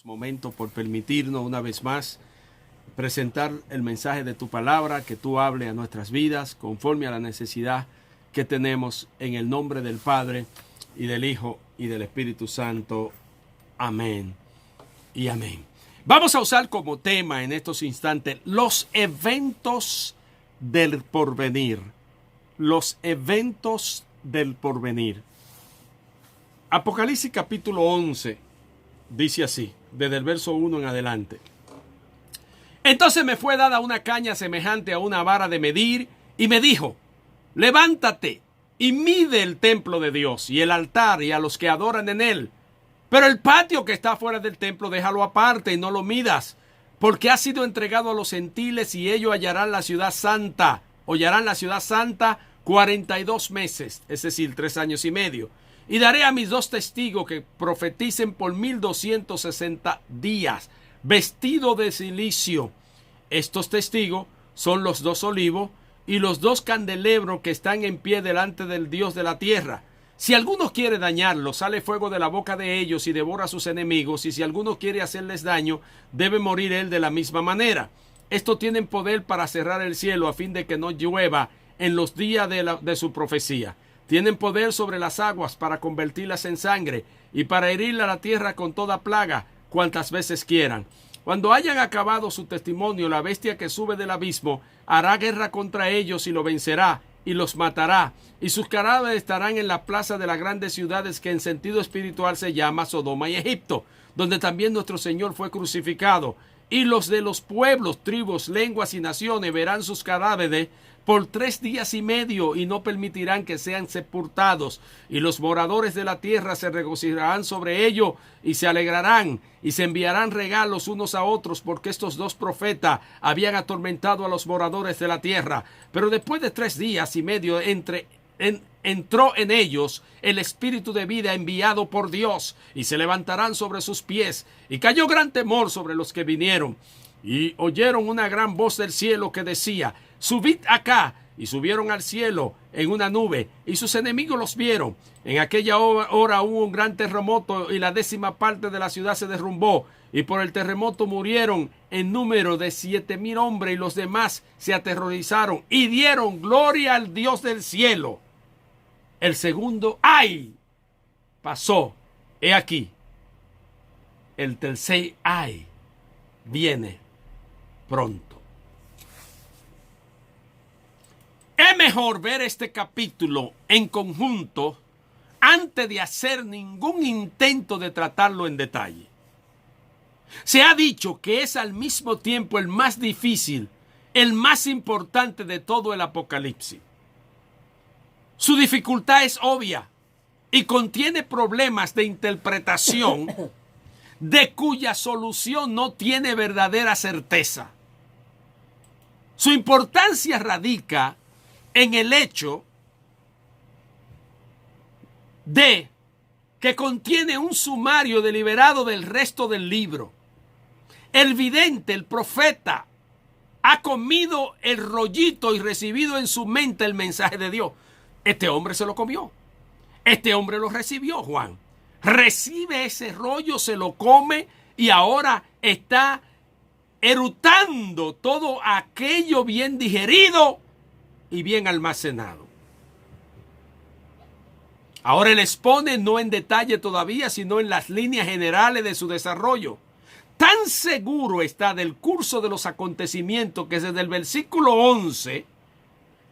Momento por permitirnos una vez más presentar el mensaje de tu palabra, que tú hables a nuestras vidas conforme a la necesidad que tenemos, en el nombre del Padre y del Hijo y del Espíritu Santo. Amén y amén. Vamos a usar como tema en estos instantes los eventos del porvenir. Los eventos del porvenir. Apocalipsis capítulo 11 dice así, desde el verso 1 en adelante. Entonces me fue dada una caña semejante a una vara de medir, y me dijo: levántate y mide el templo de Dios y el altar y a los que adoran en él. Pero el patio que está fuera del templo déjalo aparte y no lo midas, porque ha sido entregado a los gentiles, y ellos hallarán la ciudad santa. Hollarán la ciudad santa 42 meses, es decir, 3 años y medio. Y daré a mis 2 testigos que profeticen por 1260 días, vestido de cilicio. Estos testigos son los 2 olivos y los 2 candelebros que están en pie delante del Dios de la tierra. Si alguno quiere dañarlos, sale fuego de la boca de ellos y devora a sus enemigos. Y si alguno quiere hacerles daño, debe morir él de la misma manera. Estos tienen poder para cerrar el cielo a fin de que no llueva en los días de su profecía. Tienen poder sobre las aguas para convertirlas en sangre y para herir a la tierra con toda plaga cuantas veces quieran. Cuando hayan acabado su testimonio, la bestia que sube del abismo hará guerra contra ellos y lo vencerá y los matará. Y sus cadáveres estarán en la plaza de las grandes ciudades que en sentido espiritual se llama Sodoma y Egipto, donde también nuestro Señor fue crucificado. Y los de los pueblos, tribus, lenguas y naciones verán sus cadáveres por 3 días y medio y no permitirán que sean sepultados. Y los moradores de la tierra se regocijarán sobre ello y se alegrarán y se enviarán regalos unos a otros, porque estos 2 profetas habían atormentado a los moradores de la tierra. Pero después de 3 días y medio entró en ellos el espíritu de vida enviado por Dios, y se levantarán sobre sus pies, y cayó gran temor sobre los que vinieron, y oyeron una gran voz del cielo que decía: subid acá. Y subieron al cielo en una nube, y sus enemigos los vieron. En aquella hora hubo un gran terremoto, y la 10ª parte de la ciudad se derrumbó, y por el terremoto murieron en número de 7,000 hombres, y los demás se aterrorizaron y dieron gloria al Dios del cielo. El segundo ay pasó. He aquí, el tercer ay viene pronto. Es mejor ver este capítulo en conjunto antes de hacer ningún intento de tratarlo en detalle. Se ha dicho que es al mismo tiempo el más difícil, el más importante de todo el Apocalipsis. Su dificultad es obvia y contiene problemas de interpretación de cuya solución no tiene verdadera certeza. Su importancia radica en el hecho de que contiene un sumario deliberado del resto del libro. El vidente, el profeta, ha comido el rollito y recibido en su mente el mensaje de Dios. Este hombre se lo comió. Este hombre lo recibió, Juan. Recibe ese rollo, se lo come y ahora está erutando todo aquello bien digerido y bien almacenado. Ahora él expone no en detalle todavía, sino en las líneas generales de su desarrollo. Tan seguro está del curso de los acontecimientos que desde el versículo 11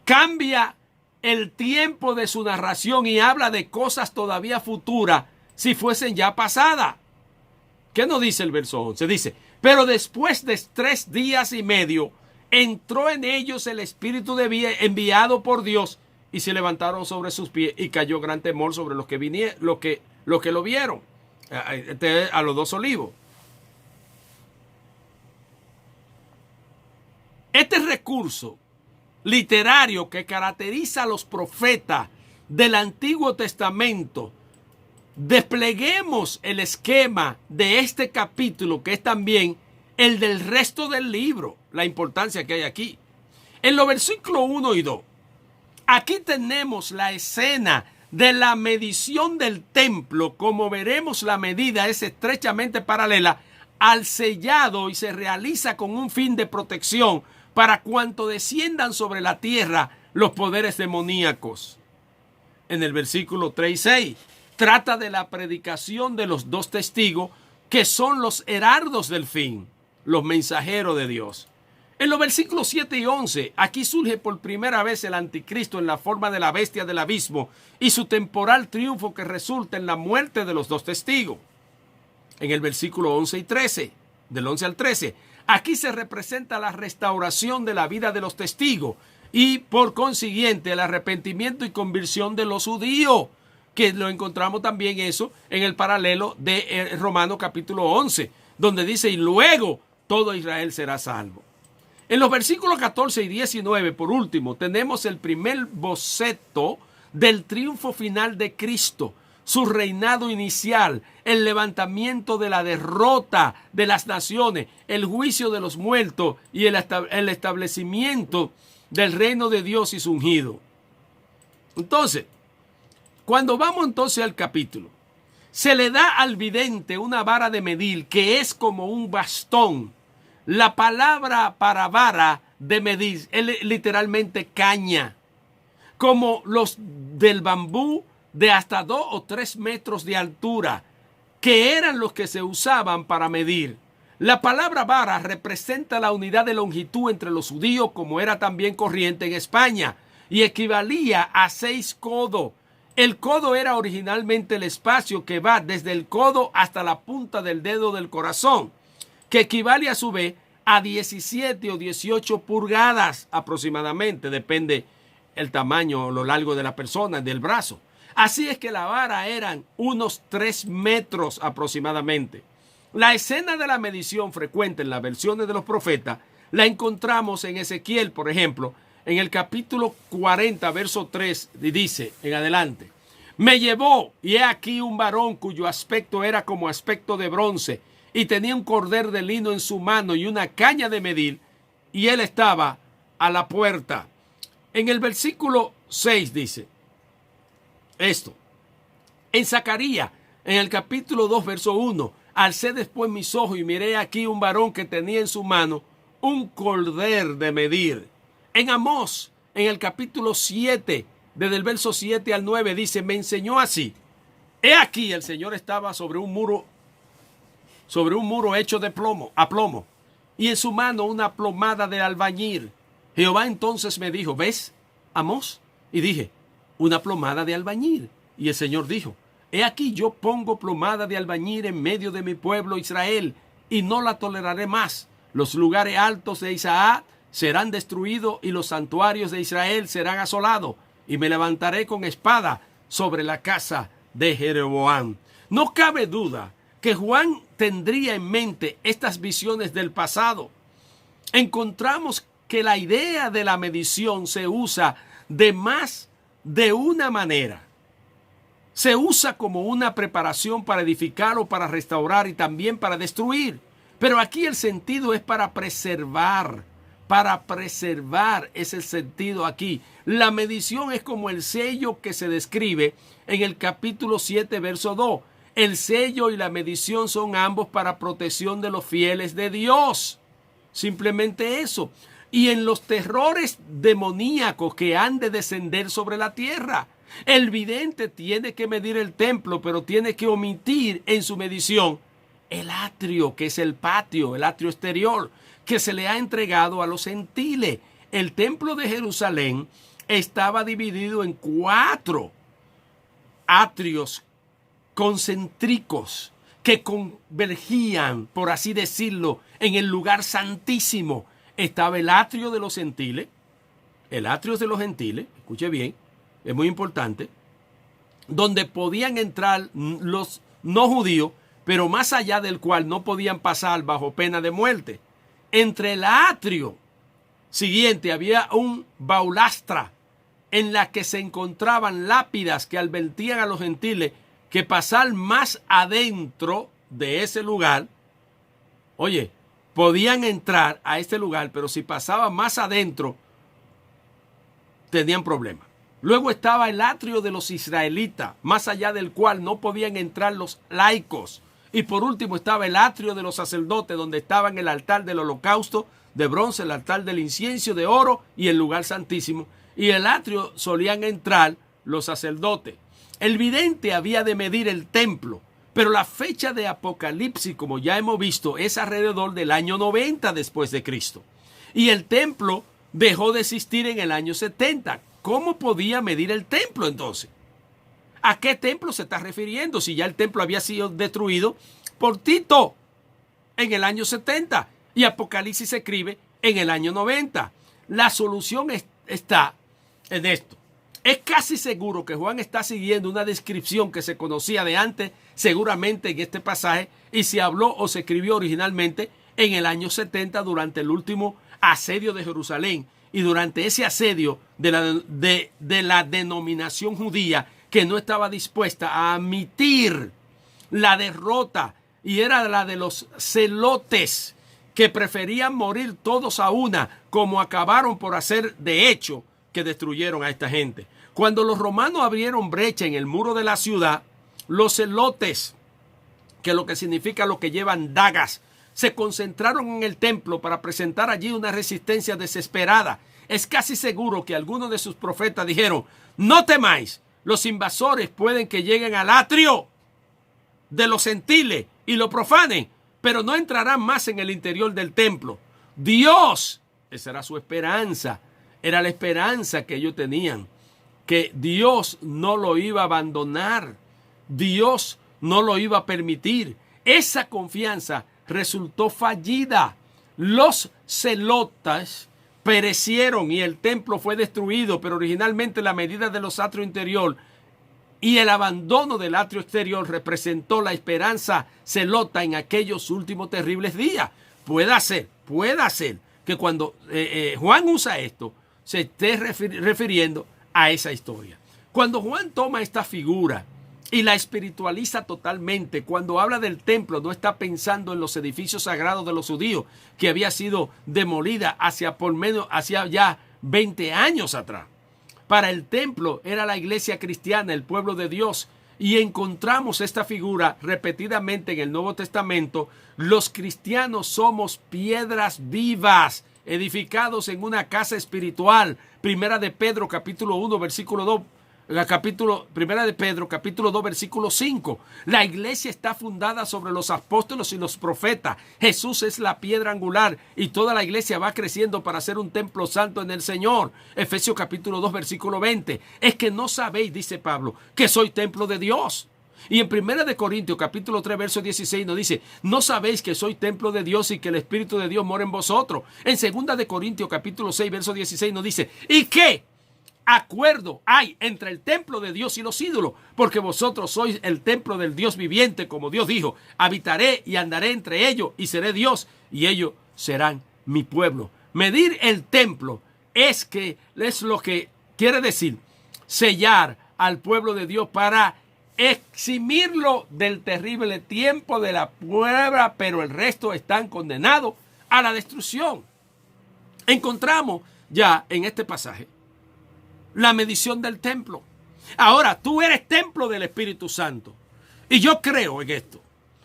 cambia el tiempo de su narración y habla de cosas todavía futuras si fuesen ya pasadas. ¿Qué nos dice el verso 11? Dice: pero después de 3 días y medio entró en ellos el espíritu de vida enviado por Dios, y se levantaron sobre sus pies, y cayó gran temor sobre los que vinieron, los que lo vieron, a los 2 olivos. Este recurso literario que caracteriza a los profetas del Antiguo Testamento, despleguemos el esquema de este capítulo, que es también el del resto del libro, la importancia que hay aquí. En los versículos 1 y 2, aquí tenemos la escena de la medición del templo. Como veremos, la medida es estrechamente paralela al sellado y se realiza con un fin de protección para cuanto desciendan sobre la tierra los poderes demoníacos. En el versículo 3 y 6 trata de la predicación de los dos testigos que son los heraldos del fin, los mensajeros de Dios. En los versículos 7 y 11, aquí surge por primera vez el anticristo en la forma de la bestia del abismo y su temporal triunfo que resulta en la muerte de los dos testigos. En el versículo 11 y 13, del 11 al 13, aquí se representa la restauración de la vida de los testigos y por consiguiente el arrepentimiento y conversión de los judíos, que lo encontramos también eso en el paralelo de Romanos capítulo 11, donde dice, y luego todo Israel será salvo. En los versículos 14 y 19, por último, tenemos el primer boceto del triunfo final de Cristo, su reinado inicial, el levantamiento de la derrota de las naciones, el juicio de los muertos y el establecimiento del reino de Dios y su ungido. Entonces, cuando vamos entonces al capítulo, se le da al vidente una vara de medir que es como un bastón. La palabra para vara de medir es literalmente caña, como los del bambú de hasta 2 o 3 metros de altura, que eran los que se usaban para medir. La palabra vara representa la unidad de longitud entre los judíos, como era también corriente en España, y equivalía a 6 codos. El codo era originalmente el espacio que va desde el codo hasta la punta del dedo del corazón, que equivale a su vez a 17 o 18 pulgadas aproximadamente, depende el tamaño o lo largo de la persona, del brazo. Así es que la vara eran unos 3 metros aproximadamente. La escena de la medición frecuente en las versiones de los profetas la encontramos en Ezequiel, por ejemplo, en el capítulo 40, verso 3, y dice en adelante, me llevó y he aquí un varón cuyo aspecto era como aspecto de bronce y tenía un cordel de lino en su mano y una caña de medir y él estaba a la puerta. En el versículo 6 dice esto, en Zacarías, en el capítulo 2, verso 1, alcé después mis ojos y miré aquí un varón que tenía en su mano un cordel de medir. En Amós, en el capítulo 7, desde el verso 7 al 9, dice, me enseñó así. He aquí el Señor estaba sobre un muro hecho de plomo, y en su mano una plomada de albañil. Jehová entonces me dijo, ¿ves, Amós? Y dije, una plomada de albañil. Y el Señor dijo, he aquí yo pongo plomada de albañil en medio de mi pueblo Israel, y no la toleraré más. Los lugares altos de Isaac serán destruidos y los santuarios de Israel serán asolados, y me levantaré con espada sobre la casa de Jeroboam. No cabe duda que Juan tendría en mente estas visiones del pasado. Encontramos que la idea de la medición se usa de más de una manera. Se usa como una preparación para edificar o para restaurar y también para destruir. Pero aquí el sentido es para preservar. Para preservar es el sentido aquí. La medición es como el sello que se describe en el capítulo 7, verso 2. El sello y la medición son ambos para protección de los fieles de Dios. Simplemente eso. Y en los terrores demoníacos que han de descender sobre la tierra. El vidente tiene que medir el templo, pero tiene que omitir en su medición el atrio, que es el patio, el atrio exterior, que se le ha entregado a los gentiles. El templo de Jerusalén estaba dividido en 4 atrios concéntricos que convergían, por así decirlo, en el lugar santísimo. Estaba el atrio de los gentiles, escuche bien, es muy importante, donde podían entrar los no judíos, pero más allá del cual no podían pasar bajo pena de muerte. Entre el atrio siguiente había un baulastra en la que se encontraban lápidas que advertían a los gentiles que pasar más adentro de ese lugar, oye, podían entrar a este lugar, pero si pasaban más adentro, tenían problemas. Luego estaba el atrio de los israelitas, más allá del cual no podían entrar los laicos. Y por último estaba el atrio de los sacerdotes, donde estaban el altar del holocausto de bronce, el altar del incienso de oro y el lugar santísimo. Y el atrio solían entrar los sacerdotes. El vidente había de medir el templo, pero la fecha de Apocalipsis, como ya hemos visto, es alrededor del año 90 después de Cristo. Y el templo dejó de existir en el año 70. ¿Cómo podía medir el templo entonces? ¿A qué templo se está refiriendo? Si ya el templo había sido destruido por Tito en el año 70 y Apocalipsis se escribe en el año 90. La solución está en esto. Es casi seguro que Juan está siguiendo una descripción que se conocía de antes, seguramente en este pasaje, y se habló o se escribió originalmente en el año 70 durante el último asedio de Jerusalén y durante ese asedio de la denominación judía que no estaba dispuesta a admitir la derrota, y era la de los celotes, que preferían morir todos a una, como acabaron por hacer de hecho que destruyeron a esta gente. Cuando los romanos abrieron brecha en el muro de la ciudad, los celotes, que lo que significa los que llevan dagas, se concentraron en el templo para presentar allí una resistencia desesperada. Es casi seguro que algunos de sus profetas dijeron: no temáis, los invasores pueden que lleguen al atrio de los gentiles y lo profanen, pero no entrarán más en el interior del templo. Dios, esa era su esperanza, era la esperanza que ellos tenían, que Dios no lo iba a abandonar, Dios no lo iba a permitir. Esa confianza resultó fallida. Los celotas perecieron y el templo fue destruido, pero originalmente la medida de los atrios interior y el abandono del atrio exterior representó la esperanza celota en aquellos últimos terribles días. Puede ser que cuando Juan usa esto, se esté refiriendo a esa historia. Cuando Juan toma esta figura y la espiritualiza totalmente, cuando habla del templo, no está pensando en los edificios sagrados de los judíos, que había sido demolida hacia ya 20 años atrás. Para el templo era la iglesia cristiana, el pueblo de Dios, y encontramos esta figura repetidamente en el Nuevo Testamento. Los cristianos somos piedras vivas, edificados en una casa espiritual. Primera de Pedro, capítulo 1, versículo 2. Primera de Pedro, capítulo 2, versículo 5. La iglesia está fundada sobre los apóstoles y los profetas. Jesús es la piedra angular y toda la iglesia va creciendo para ser un templo santo en el Señor. Efesios capítulo 2, versículo 20. Es que no sabéis, dice Pablo, que soy templo de Dios. Y en Primera de Corintios, capítulo 3, verso 16, nos dice: no sabéis que soy templo de Dios y que el Espíritu de Dios mora en vosotros. En Segunda de Corintios, capítulo 6, verso 16, nos dice: ¿y qué acuerdo hay entre el templo de Dios y los ídolos? Porque vosotros sois el templo del Dios viviente, como Dios dijo: habitaré y andaré entre ellos y seré Dios y ellos serán mi pueblo. Medir el templo es lo que quiere decir sellar al pueblo de Dios para eximirlo del terrible tiempo de la prueba, pero el resto están condenados a la destrucción. Encontramos ya en este pasaje la medición del templo. Ahora, tú eres templo del Espíritu Santo. Y yo creo en esto.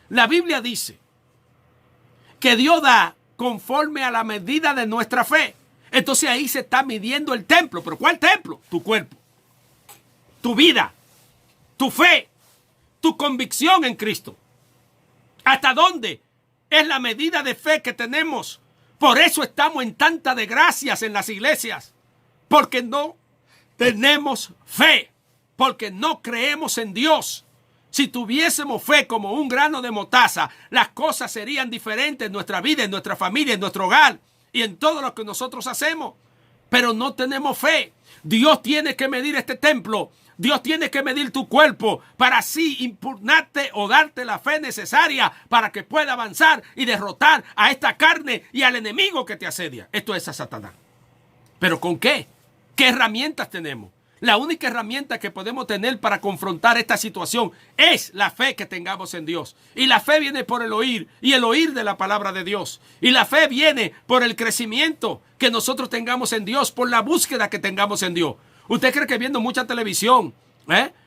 La Biblia dice que Dios da conforme a la medida de nuestra fe. Entonces ahí se está midiendo el templo. ¿Pero cuál templo? Tu cuerpo, tu vida, tu fe, tu convicción en Cristo. ¿Hasta dónde es la medida de fe que tenemos? Por eso estamos en tanta desgracias en las iglesias. Porque no tenemos fe, porque no creemos en Dios. Si tuviésemos fe como un grano de mostaza, las cosas serían diferentes en nuestra vida, en nuestra familia, en nuestro hogar y en todo lo que nosotros hacemos. Pero no tenemos fe. Dios tiene que medir este templo. Dios tiene que medir tu cuerpo para así impugnarte o darte la fe necesaria para que pueda avanzar y derrotar a esta carne y al enemigo que te asedia. Esto es a Satanás. ¿Pero con qué? ¿Qué herramientas tenemos? La única herramienta que podemos tener para confrontar esta situación es la fe que tengamos en Dios. Y la fe viene por el oír, y el oír de la palabra de Dios. Y la fe viene por el crecimiento que nosotros tengamos en Dios, por la búsqueda que tengamos en Dios. ¿Usted cree que viendo mucha televisión,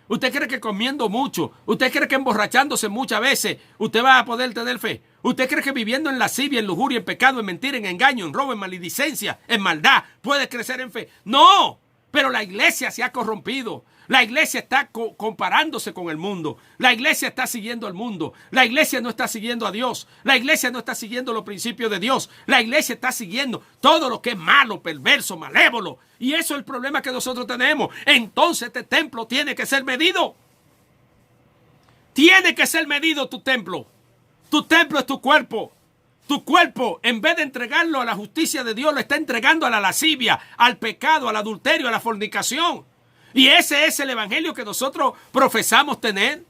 ¿Usted cree que comiendo mucho? ¿Usted cree que emborrachándose muchas veces usted va a poder tener fe? ¿Usted cree que viviendo en lascivia, en lujuria, en pecado, en mentira, en engaño, en robo, en maledicencia, en maldad, puede crecer en fe? ¡No! Pero la iglesia se ha corrompido. La iglesia está comparándose con el mundo. La iglesia está siguiendo al mundo. La iglesia no está siguiendo a Dios. La iglesia no está siguiendo los principios de Dios. La iglesia está siguiendo todo lo que es malo, perverso, malévolo. Y eso es el problema que nosotros tenemos. Entonces este templo tiene que ser medido. Tiene que ser medido tu templo. Tu templo es tu cuerpo. Tu cuerpo, en vez de entregarlo a la justicia de Dios, lo está entregando a la lascivia, al pecado, al adulterio, a la fornicación. Y ese es el evangelio que nosotros profesamos tener.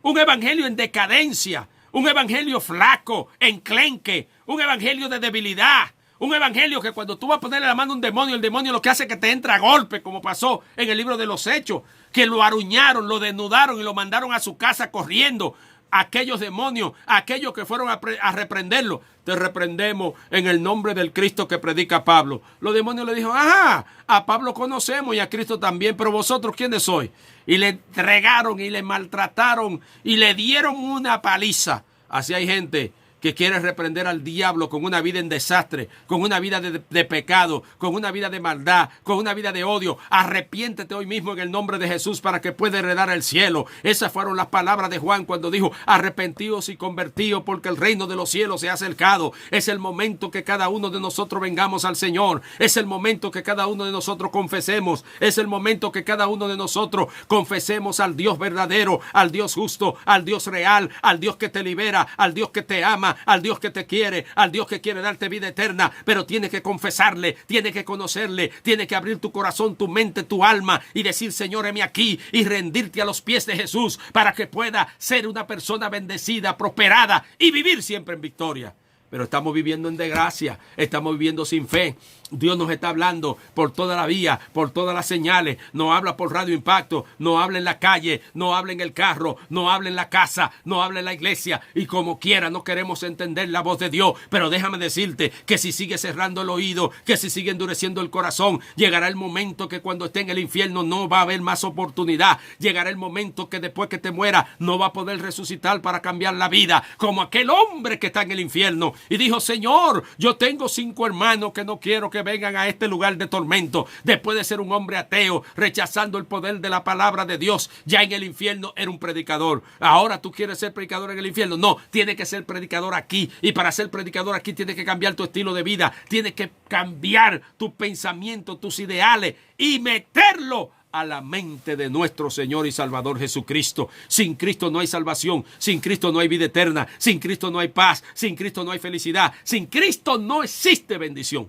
Un evangelio en decadencia, un evangelio flaco, enclenque, un evangelio de debilidad. Un evangelio que cuando tú vas a ponerle la mano a un demonio, el demonio lo que hace es que te entra a golpe, como pasó en el libro de los Hechos, que lo aruñaron, lo desnudaron y lo mandaron a su casa corriendo. Aquellos demonios, aquellos que fueron a reprenderlo, te reprendemos en el nombre del Cristo que predica Pablo. Los demonios le dijeron, ajá, a Pablo conocemos y a Cristo también, pero vosotros ¿quiénes sois? Y le entregaron y le maltrataron y le dieron una paliza. Así hay gente que quiere reprender al diablo con una vida en desastre, con una vida de pecado, con una vida de maldad, con una vida de odio. Arrepiéntete hoy mismo en el nombre de Jesús para que pueda heredar el cielo. Esas fueron las palabras de Juan cuando dijo, arrepentíos y convertíos porque el reino de los cielos se ha acercado. Es el momento que cada uno de nosotros vengamos al Señor. Es el momento que cada uno de nosotros confesemos. Es el momento que cada uno de nosotros confesemos al Dios verdadero, al Dios justo, al Dios real, al Dios que te libera, al Dios que te ama, al Dios que te quiere, al Dios que quiere darte vida eterna, pero tienes que confesarle, tienes que conocerle, tienes que abrir tu corazón, tu mente, tu alma y decir, Señor, heme aquí, y rendirte a los pies de Jesús para que pueda ser una persona bendecida, prosperada y vivir siempre en victoria. Pero estamos viviendo en desgracia, estamos viviendo sin fe. Dios nos está hablando por toda la vía, por todas las señales. No habla por Radio Impacto, no habla en la calle, no habla en el carro, no habla en la casa, no habla en la iglesia. Y como quiera no queremos entender la voz de Dios. Pero déjame decirte que si sigue cerrando el oído, que si sigue endureciendo el corazón, llegará el momento que cuando esté en el infierno no va a haber más oportunidad. Llegará el momento que después que te muera no va a poder resucitar para cambiar la vida. Como aquel hombre que está en el infierno y dijo, Señor, yo tengo 5 hermanos que no quiero que vengan a este lugar de tormento. Después de ser un hombre ateo, rechazando el poder de la palabra de Dios, ya en el infierno era un predicador. Ahora tú quieres ser predicador en el infierno. No, tienes que ser predicador aquí. Y para ser predicador aquí tienes que cambiar tu estilo de vida. Tienes que cambiar tu pensamiento, tus ideales y meterlo a la mente de nuestro Señor y Salvador Jesucristo. Sin Cristo no hay salvación, sin Cristo no hay vida eterna, sin Cristo no hay paz, sin Cristo no hay felicidad, sin Cristo no existe bendición.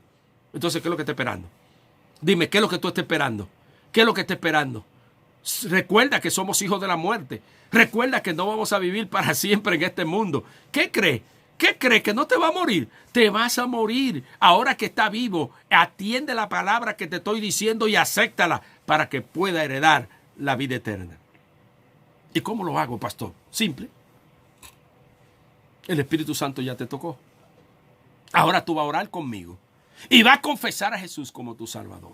Entonces, ¿qué es lo que está esperando? Dime, ¿qué es lo que tú estás esperando? ¿Qué es lo que estás esperando? Recuerda que somos hijos de la muerte. Recuerda que no vamos a vivir para siempre en este mundo. ¿Qué crees? ¿Qué crees? ¿Que no te va a morir? Te vas a morir. Ahora que está vivo, atiende la palabra que te estoy diciendo y acéptala para que pueda heredar la vida eterna. ¿Y cómo lo hago, pastor? Simple. El Espíritu Santo ya te tocó. Ahora tú vas a orar conmigo y vas a confesar a Jesús como tu Salvador.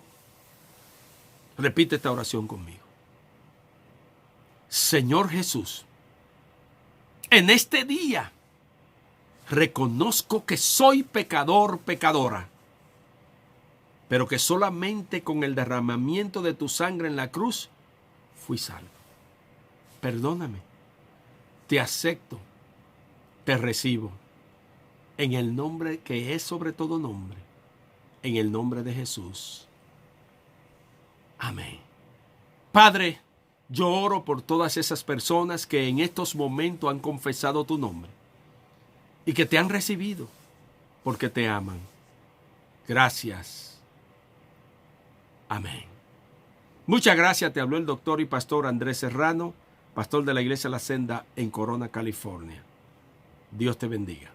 Repite esta oración conmigo. Señor Jesús, en este día reconozco que soy pecador, pecadora, pero que solamente con el derramamiento de tu sangre en la cruz fui salvo. Perdóname, te acepto, te recibo, en el nombre que es sobre todo nombre, en el nombre de Jesús. Amén. Padre, yo oro por todas esas personas que en estos momentos han confesado tu nombre y que te han recibido porque te aman. Gracias. Amén. Muchas gracias. Te habló el doctor y pastor Andrés Serrano, pastor de la Iglesia La Senda en Corona, California. Dios te bendiga.